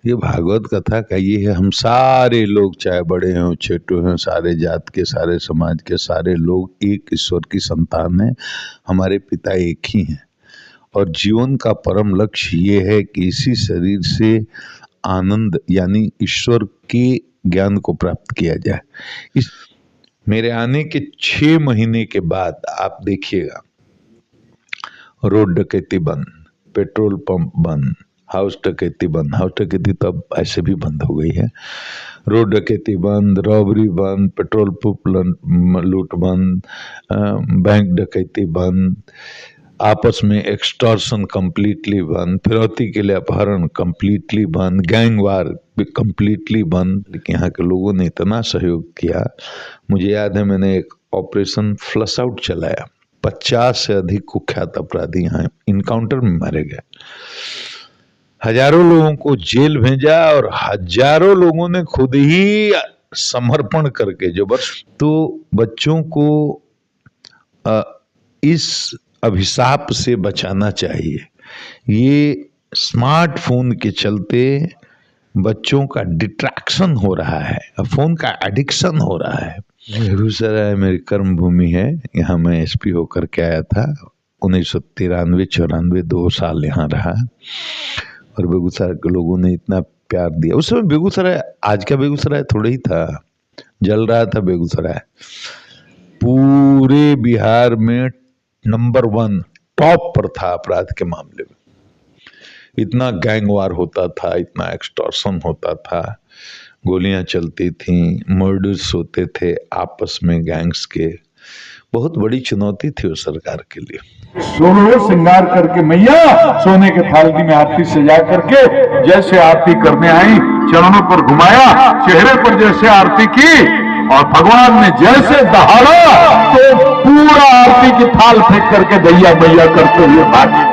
ये भागवत कथा का ये है, हम सारे लोग चाहे बड़े हों छोटे हों, सारे जात के, सारे समाज के, सारे लोग एक ईश्वर की संतान हैं। हमारे पिता एक ही हैं और जीवन का परम लक्ष्य ये है कि इसी शरीर से आनंद यानी ईश्वर के ज्ञान को प्राप्त किया जाए। इस मेरे आने के 6 महीने के बाद आप देखिएगा, रोड डकैती बंद, पेट्रोल पंप बंद, हाउस डकैती बंद। हाउस डकैती तो अब ऐसे भी बंद हो गई है। रोड डकैती बंद, रॉबरी बंद, पेट्रोल पंप लूट बंद, बैंक डकैती बंद, आपस में एक्सटॉर्शन कंप्लीटली बंद, फिरौती के लिए अपहरण कंप्लीटली बंद, गैंग वार भी कंप्लीटली बंद। लेकिन यहाँ के लोगों ने इतना सहयोग किया, मुझे याद है मैंने एक ऑपरेशन फ्लश आउट चलाया। 50 से अधिक कुख्यात अपराधी यहाँ इनकाउंटर में मारे गए, हजारों लोगों को जेल भेजा और हजारों लोगों ने खुद ही समर्पण करके तो बच्चों को इस अभिशाप से बचाना चाहिए। ये स्मार्टफोन के चलते बच्चों का डिट्रैक्शन हो रहा है, फोन का एडिक्शन हो रहा है। बेगूसराय मेरी कर्म भूमि है, यहाँ मैं एसपी होकर के आया था 1993-94, 2 साल यहाँ रहा और बेगूसराय के लोगों ने इतना प्यार दिया। उस समय बेगूसराय आज का बेगूसराय थोड़ा ही था, जल रहा था बेगूसराय। पूरे बिहार में नंबर 1 टॉप पर था अपराध के मामले में। इतना गैंग वार होता था, इतना एक्सटॉर्शन होता था, गोलियां चलती थीं, मर्डर्स होते थे आपस में गैंग्स के। बहुत बड़ी चुनौती थी उस सरकार के लिए। सोलो श्रृंगार करके मैया सोने के थाली में आरती सजा करके जैसे आरती करने आई, चरणों पर घुमाया, चेहरे पर जैसे आरती की और भगवान ने जैसे दहाड़ा तो पूरा आरती की थाल फेंक करके दैया मैया करते हुए भागे।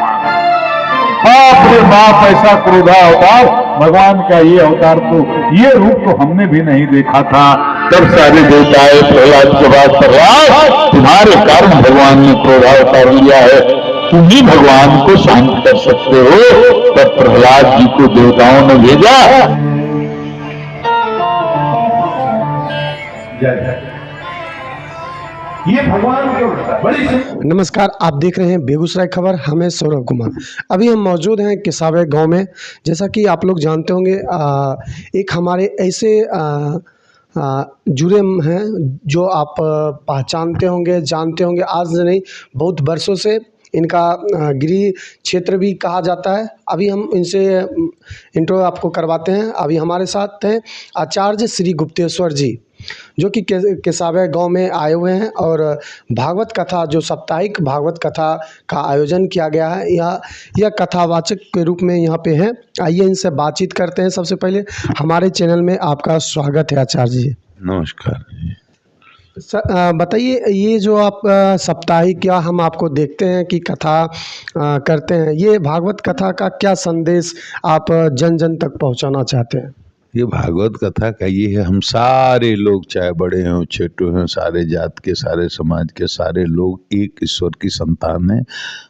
बाप रे बाप, ऐसा क्रोधा अवतार भगवान का ये अवतार, तो ये रूप तो हमने भी नहीं देखा था। तब सारे देवता आए प्रहलाद के बाद, प्रहलाद तुम्हारे कारण भगवान ने क्रोधावतार लिया है, तुम ही भगवान को शांत कर सकते हो। तब प्रहलाद जी को देवताओं ने भेजा। ये भगवान के बड़ी। नमस्कार, आप देख रहे हैं बेगूसराय खबर, हमें सौरभ कुमार। अभी हम मौजूद हैं किसावे गांव में। जैसा कि आप लोग जानते होंगे, एक हमारे ऐसे जुड़े हैं जो आप पहचानते होंगे, जानते होंगे। आज नहीं, बहुत वर्षों से इनका गृह क्षेत्र भी कहा जाता है। अभी हम इनसे इंट्रो आपको करवाते हैं। अभी हमारे साथ हैं आचार्य श्री गुप्तेश्वर जी, जो कि केसावे गांव में आए हुए हैं और भागवत कथा, जो साप्ताहिक भागवत कथा का आयोजन किया गया है, यह कथावाचक के रूप में यहाँ पे हैं। आइए इनसे बातचीत करते हैं। सबसे पहले हमारे चैनल में आपका स्वागत है आचार्य जी। नमस्कार जी। बताइए, ये जो आप साप्ताहिक या हम आपको देखते हैं कि कथा करते हैं, ये भागवत कथा का क्या संदेश आप जन जन तक पहुंचाना चाहते हैं? ये भागवत कथा का ये है, हम सारे लोग चाहे बड़े हों छोटे हों, सारे जात के, सारे समाज के, सारे लोग एक ईश्वर की संतान हैं।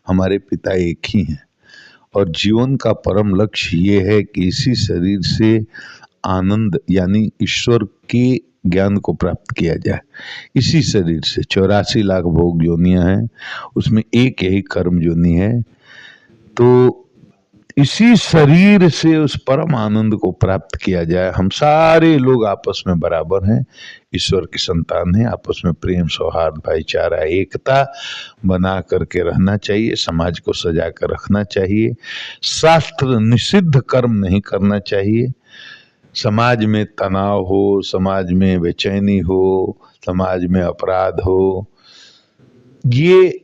हमारे पिता एक ही हैं और जीवन का परम लक्ष्य ये है कि इसी शरीर से आनंद यानी ईश्वर के ज्ञान को प्राप्त किया जाए। इसी शरीर से 84 लाख भोग योनियां हैं, उसमें एक यही कर्म योनि है। तो इसी शरीर से उस परम आनंद को प्राप्त किया जाए। हम सारे लोग आपस में बराबर हैं, ईश्वर की संतान हैं। आपस में प्रेम, सौहार्द, भाईचारा, एकता बना करके रहना चाहिए। समाज को सजा कर रखना चाहिए। शास्त्र निषिद्ध कर्म नहीं करना चाहिए। समाज में तनाव हो, समाज में बेचैनी हो, समाज में अपराध हो, ये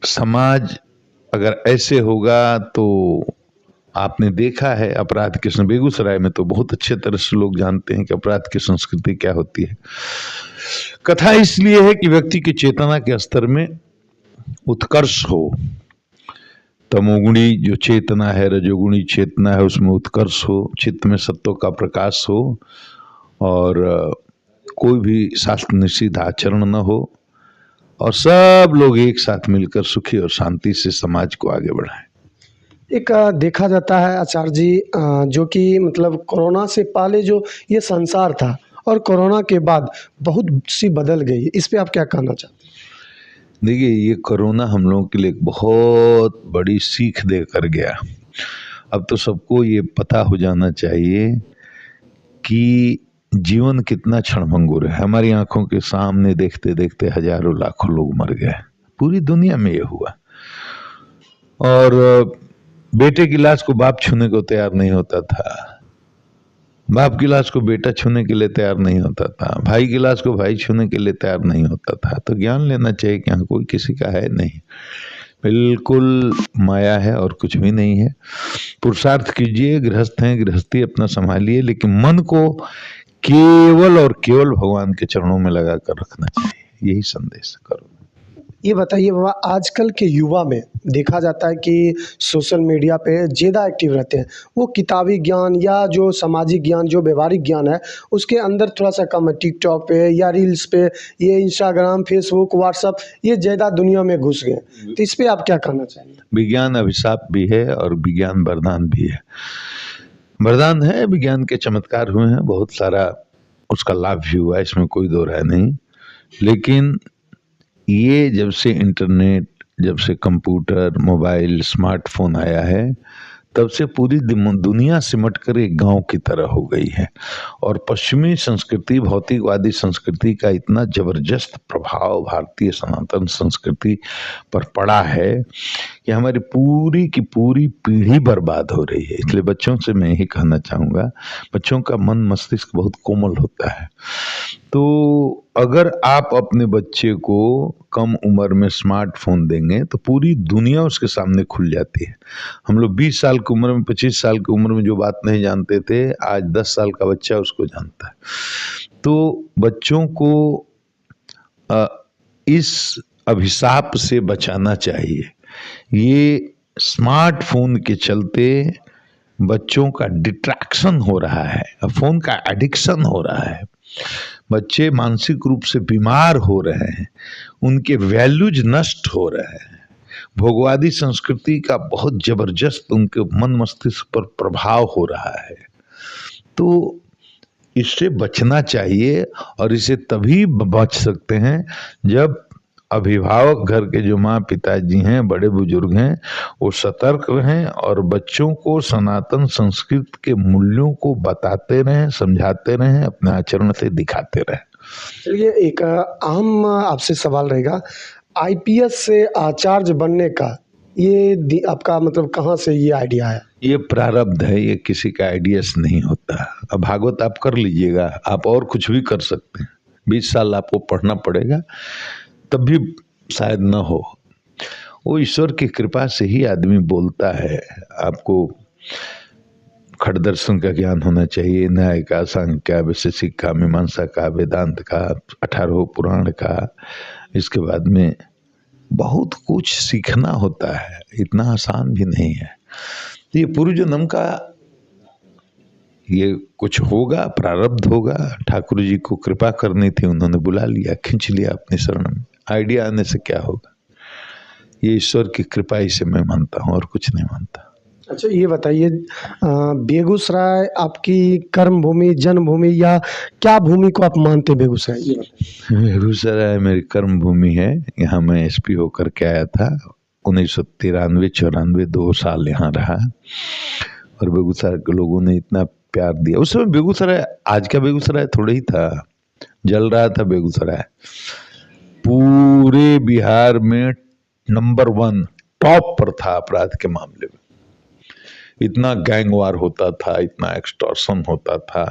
समाज अगर ऐसे होगा तो आपने देखा है अपराध की बेगूसराय में तो बहुत अच्छे तरह से लोग जानते हैं कि अपराध की संस्कृति क्या होती है। कथा इसलिए है कि व्यक्ति की चेतना के स्तर में उत्कर्ष हो। तमोगुणी जो चेतना है, रजोगुणी चेतना है, उसमें उत्कर्ष हो, चित्त में सत्व का प्रकाश हो और कोई भी शास्त्र निषिद्ध आचरण न हो और सब लोग एक साथ मिलकर सुखी और शांति से समाज को आगे बढ़ाएं। एक देखा जाता है आचार्य जी, जो कि मतलब कोरोना से पहले जो ये संसार था और कोरोना के बाद बहुत सी बदल गई है। इस पे आप क्या कहना चाहते हैं? देखिए, ये कोरोना हम लोगों के लिए एक बहुत बड़ी सीख दे कर गया। अब तो सबको ये पता हो जाना चाहिए कि जीवन कितना क्षणभंगुर है। हमारी आंखों के सामने देखते देखते हजारों लाखों लोग मर गए, पूरी दुनिया में ये हुआ। और बेटे की लाश को बाप छूने को तैयार नहीं होता था, बाप की लाश को बेटा छूने के लिए तैयार नहीं होता था, भाई की लाश को भाई छूने के लिए तैयार नहीं होता था। तो ज्ञान लेना चाहिए कि यहाँ कोई किसी का है नहीं, बिल्कुल माया है और कुछ भी नहीं है। पुरुषार्थ कीजिए, गृहस्थ हैं, गृहस्थी अपना संभालिए, लेकिन मन को केवल और केवल भगवान के चरणों में लगा कर रखना चाहिए। यही संदेश करो। ये बताइए बाबा, आजकल के युवा में देखा जाता है कि सोशल मीडिया पे ज़्यादा एक्टिव रहते हैं। वो किताबी ज्ञान या जो सामाजिक ज्ञान, जो व्यवहारिक ज्ञान है, उसके अंदर थोड़ा सा कम है। टिकटॉक पे या रील्स पे, ये इंस्टाग्राम, फेसबुक, व्हाट्सअप, ये ज़्यादा दुनिया में घुस गए। तो इस पे आप क्या कहना चाहेंगे? विज्ञान अभिशाप भी है और विज्ञान वरदान भी है। वरदान है, विज्ञान के चमत्कार हुए हैं, बहुत सारा उसका लाभ भी हुआ है, इसमें कोई दो राय नहीं। लेकिन ये जब से इंटरनेट, जब से कंप्यूटर, मोबाइल, स्मार्टफोन आया है, तब से पूरी दुनिया सिमट कर एक गांव की तरह हो गई है। और पश्चिमी संस्कृति, भौतिकवादी संस्कृति का इतना जबरदस्त प्रभाव भारतीय सनातन संस्कृति पर पड़ा है कि हमारी पूरी की पूरी पीढ़ी बर्बाद हो रही है। इसलिए बच्चों से मैं यही कहना चाहूँगा, बच्चों का मन मस्तिष्क बहुत कोमल होता है। तो अगर आप अपने बच्चे को कम उम्र में स्मार्टफोन देंगे तो पूरी दुनिया उसके सामने खुल जाती है। हम लोग 20 साल की उम्र में, 25 साल की उम्र में जो बात नहीं जानते थे, आज 10 साल का बच्चा उसको जानता है। तो बच्चों को इस अभिशाप से बचाना चाहिए। ये स्मार्टफोन के चलते बच्चों का डिट्रैक्शन हो रहा है, फोन का एडिक्शन हो रहा है, बच्चे मानसिक रूप से बीमार हो रहे हैं, उनके वैल्यूज नष्ट हो रहे हैं। भोगवादी संस्कृति का बहुत जबरदस्त उनके मन मस्तिष्क पर प्रभाव हो रहा है। तो इससे बचना चाहिए, और इसे तभी बच सकते हैं जब अभिभावक, घर के जो माँ पिताजी हैं, बड़े बुजुर्ग हैं, वो सतर्क रहें और बच्चों को सनातन संस्कृति के मूल्यों को बताते रहें, समझाते रहें, अपने आचरण से दिखाते रहें। चलिए, एक अहम आपसे सवाल रहेगा, आईपीएस से आचार्य बनने का ये आपका मतलब कहाँ से ये आइडिया है? ये प्रारब्ध है, ये किसी का आइडियास नहीं होता। अब भागवत आप कर लीजिएगा, आप और कुछ भी कर सकते हैं, 20 साल आपको पढ़ना पड़ेगा, तब भी शायद न हो। वो ईश्वर की कृपा से ही आदमी बोलता है। आपको खड़ दर्शन का ज्ञान होना चाहिए, न्याय का, सांख्य का, वैशेषिक का, मीमांसा का, वेदांत का, 18 पुराण का। इसके बाद में बहुत कुछ सीखना होता है, इतना आसान भी नहीं है। ये पूर्व जन्म का ये कुछ होगा, प्रारब्ध होगा। ठाकुर जी को कृपा करनी थी, उन्होंने बुला लिया, खींच लिया अपनी शरण में। आइडिया आने से क्या होगा? ये ईश्वर की कृपा ही से मैं मानता हूँ और कुछ नहीं मानता। अच्छा, ये बताइए, बेगूसराय आपकी कर्म भूमि, जन्मभूमि, या क्या भूमि को आप मानते हैं बेगूसराय? ये बताइए। बेगूसराय मेरी कर्म भूमि है। यहाँ मैं एसपी होकर के आया था 1993-94, 2 साल यहाँ रहा, और बेगूसराय के लोगों ने इतना प्यार दिया। उस समय बेगूसराय आज का बेगूसराय थोड़ा ही था, जल रहा था बेगूसराय। पूरे बिहार में नंबर 1 टॉप पर था अपराध के मामले में। इतना गैंगवार होता था, इतना एक्सटॉर्शन होता था,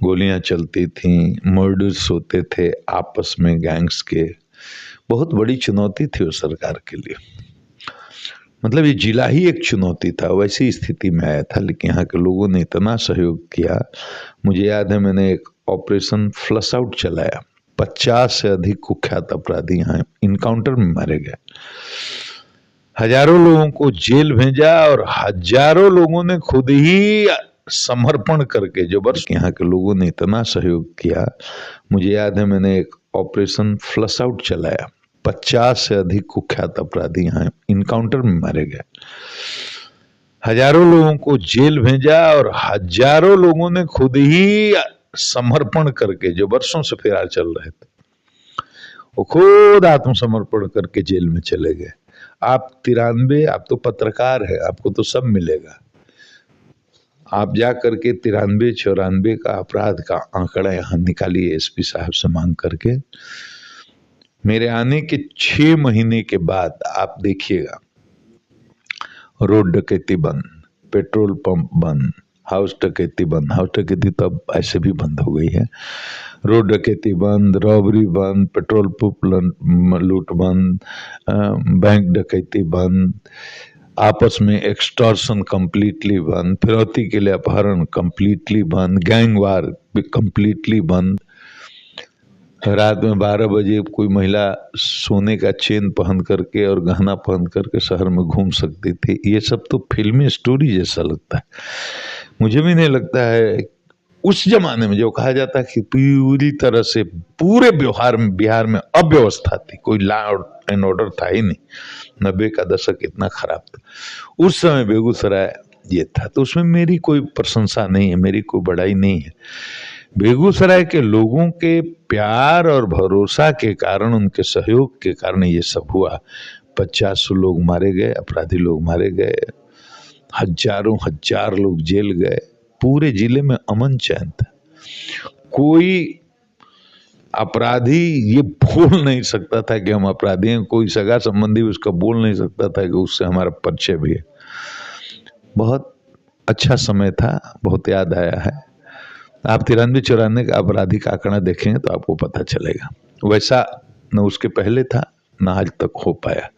गोलियां चलती थीं, मर्डर्स होते थे आपस में गैंग्स के। बहुत बड़ी चुनौती थी उस सरकार के लिए। मतलब ये जिला ही एक चुनौती था, वैसी स्थिति में आया था। लेकिन यहाँ के लोगों ने इतना सहयोग किया। मुझे याद है, मैंने एक ऑपरेशन फ्लश आउट चलाया, 50 से अधिक कुख्यात अपराधी यहाँ इनकाउंटर में मारे गए, हजारों लोगों को जेल भेजा, और हजारों लोगों ने खुद ही समर्पण करके, जो वर्ष यहाँ के लोगों ने इतना सहयोग किया। मुझे याद है, मैंने एक ऑपरेशन फ्लश आउट चलाया, 50 से अधिक कुख्यात अपराधी यहाँ इनकाउंटर में मारे गए, हजारों लोगों को जेल भेजा और हजारों लोगों ने खुद ही समर्पण करके, जो वर्षों से फरार चल रहे थे, वो खुद आत्मसमर्पण करके जेल में चले गए। आप 93, आप तो पत्रकार है, आपको तो सब मिलेगा। आप जा करके 93-94 का अपराध का आंकड़ा यहाँ निकालिए एसपी साहब से मांग करके। मेरे आने के 6 महीने के बाद आप देखिएगा, रोड डकैती बंद, पेट्रोल पंप बंद, हाउस डकैती बंद। हाउस डकैती तो अब ऐसे भी बंद हो गई है। रोड डकैती बंद, रॉबरी बंद, पेट्रोल पंप लूट बंद, बैंक डकैती बंद, आपस में एक्सटॉर्शन कंप्लीटली बंद, फिरौती के लिए अपहरण कंप्लीटली बंद, गैंग वार कंप्लीटली बंद। रात में 12 बजे कोई महिला सोने का चेन पहन करके और गहना पहन करके शहर में घूम सकती थी। ये सब तो फिल्मी स्टोरी जैसा लगता है। मुझे भी नहीं लगता है उस जमाने में जो कहा जाता है कि पूरी तरह से पूरे बिहार में अव्यवस्था थी, कोई लॉ एंड ऑर्डर था ही नहीं। 90 का दशक इतना खराब था। उस समय बेगूसराय ये था, तो उसमें मेरी कोई प्रशंसा नहीं है, मेरी कोई बड़ाई नहीं है। बेगूसराय के लोगों के प्यार और भरोसा के कारण, उनके सहयोग के कारण ये सब हुआ। 50 लोग मारे गए, अपराधी लोग मारे गए, हजारों हजार लोग जेल गए, पूरे जिले में अमन चैन था। कोई अपराधी ये बोल नहीं सकता था कि हम अपराधी हैं, कोई सगा संबंधी उसका बोल नहीं सकता था कि उससे हमारा परिचय भी है। बहुत अच्छा समय था, बहुत याद आया है। आप 93-94 का आपराधी का आंकड़ा देखेंगे तो आपको पता चलेगा। वैसा न उसके पहले था न आज तक हो पाया,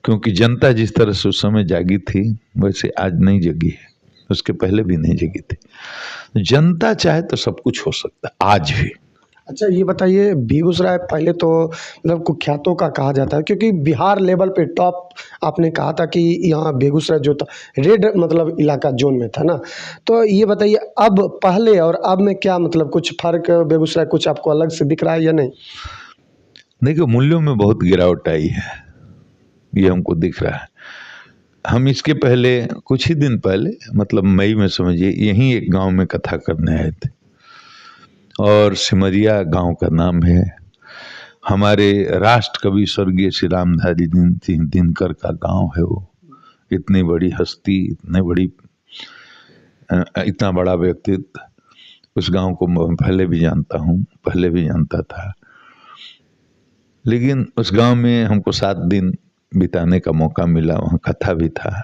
क्योंकि जनता जिस तरह से उस समय जागी थी वैसे आज नहीं जगी है, उसके पहले भी नहीं जगी थी। जनता चाहे तो सब कुछ हो सकता है आज भी। अच्छा ये बताइए, बेगूसराय पहले तो मतलब कुख्यातों का कहा जाता है, क्योंकि बिहार लेवल पे टॉप आपने कहा था कि यहाँ बेगूसराय जो था रेड मतलब इलाका जोन में था ना। तो ये बताइए अब पहले और अब में क्या मतलब कुछ फर्क बेगूसराय कुछ आपको अलग से दिख रहा है या नहीं? देखिए, मूल्यों में बहुत गिरावट आई है, ये हमको दिख रहा है। हम इसके पहले कुछ ही दिन पहले मतलब मई में समझिए यहीं एक गांव में कथा करने आए थे, और सिमरिया गांव का नाम है। हमारे राष्ट्र कवि स्वर्गीय श्री रामधारी दिनकर का गांव है वो। इतनी बड़ी हस्ती, इतना बड़ा व्यक्तित्व, उस गांव को मैं पहले भी जानता हूँ, पहले भी जानता था। लेकिन उस गांव में हमको 7 दिन बिताने का मौका मिला, वहाँ कथा भी था,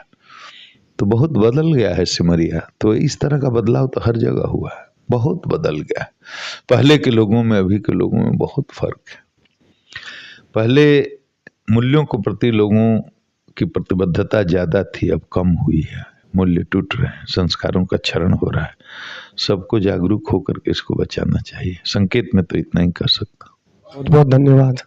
तो बहुत बदल गया है सिमरिया। तो इस तरह का बदलाव तो हर जगह हुआ है, बहुत बदल गया। पहले के लोगों में अभी के लोगों में बहुत फर्क है। पहले मूल्यों के प्रति लोगों की प्रतिबद्धता ज़्यादा थी, अब कम हुई है। मूल्य टूट रहे हैं, संस्कारों का क्षरण हो रहा है। सबको जागरूक होकर के इसको बचाना चाहिए। संकेत में तो इतना ही कर सकता हूँ। बहुत बहुत धन्यवाद।